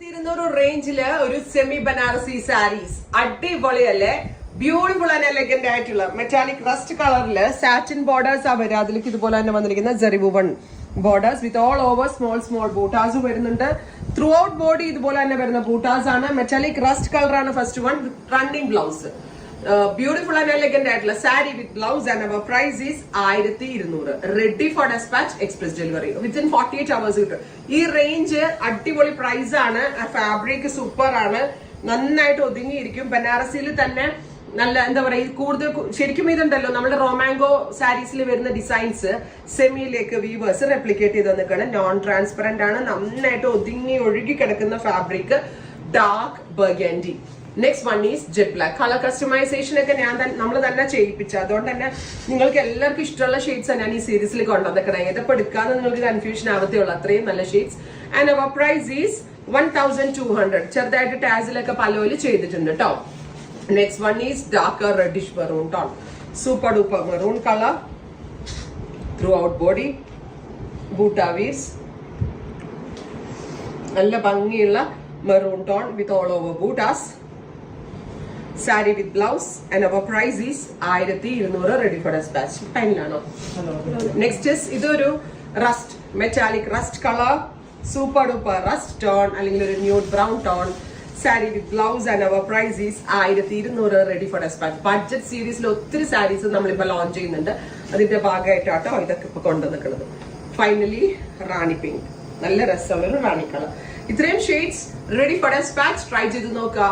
റേഞ്ചില് ഒരു semi Banarasi saris അടിപൊളിയല്ലേ. Beautiful and elegant ആയിട്ടുള്ള മെറ്റാലിക് റസ്റ്റ് കളറില് സാറ്റിൻ ബോർഡേഴ്സ് ആ വരിക. അതിലേക്ക് ഇതുപോലെ തന്നെ വന്നിരിക്കുന്ന ജെറിവുവൺ borders with all over small buttas വരുന്നുണ്ട്. ത്രൂ ഔട്ട് ബോഡി ഇതുപോലെ തന്നെ വരുന്ന ബൂട്ടാസ് ആണ്. മെറ്റാലിക് റസ്റ്റ് കളർ ആണ് first one. Running blouse. Beautiful and elegant ആയിട്ടുള്ള sari with blouse and our price is 1200. Ready for dispatch, express delivery within 48 hours കിട്ടും. ഈ range അടിപൊളി പ്രൈസ് ആണ്. ഫാബ്രിക് സൂപ്പർ ആണ്, നന്നായിട്ട് ഒതുങ്ങിയിരിക്കും. ബനാറസിയിൽ തന്നെ നല്ല എന്താ പറയുക, കൂടുതൽ ശരിക്കും ഇതുണ്ടല്ലോ നമ്മുടെ റൊമാങ്കോ സാരീസിൽ വരുന്ന ഡിസൈൻസ് സെമിയിലേക്ക് വീവേഴ്സ് റെപ്ലിക്കേറ്റ് ചെയ്ത് നിൽക്കണം. നോൺ ട്രാൻസ്പെറന്റ് ആണ്, നന്നായിട്ട് ഒതുങ്ങി ഒഴുകി കിടക്കുന്ന fabric. Dark burgundy. Next one is jet black. Colour customisation ഒക്കെ നമ്മൾ തന്നെ ചെയ്യിപ്പിച്ചു. അതുകൊണ്ട് തന്നെ നിങ്ങൾക്ക് എല്ലാവർക്കും ഇഷ്ടമുള്ള ഷെയ്ഡ്സ് ഞാൻ ഈ സീരീസിൽ കൊണ്ടുവന്നിക്കണം. ഏതപ്പോൾ എടുക്കാതെ നിങ്ങൾക്ക് കൺഫ്യൂഷൻ ആവത്തേ ഉള്ളൂ, അത്രയും നല്ല shades. And our price is 1200. ചെറുതായിട്ട് ടാസിലൊക്കെ പലോല് ചെയ്തിട്ടുണ്ട് കേട്ടോ. Next one is darker reddish maroon tone. Super duper maroon color. Throughout body. Buta weaves. Alla bangiyulla maroon tone with all over butas. Saree with blouse and our price is 1200. Ready for dispatch. Fine lano. Next is idoru rust, metallic rust color. Super duper rust tone. Allengil oru nude brown tone. Sari with blouse and our price is 1200. Ready for dispatch. Budget സീരീസിൽ ഒത്തിരി സാരീസ് നമ്മളിപ്പോൾ launch ചെയ്യുന്നുണ്ട്. അതിന്റെ ഭാഗമായിട്ടാട്ടോ ഇതൊക്കെ ഇപ്പൊ കൊണ്ടുവന്നിട്ടുള്ളത്. Finally റാണി pink, നല്ല രസമുള്ള ഒരു റാണി കളർ. ഇത്രയും shades ready for dispatch. Try ചെയ്ത് നോക്കുക.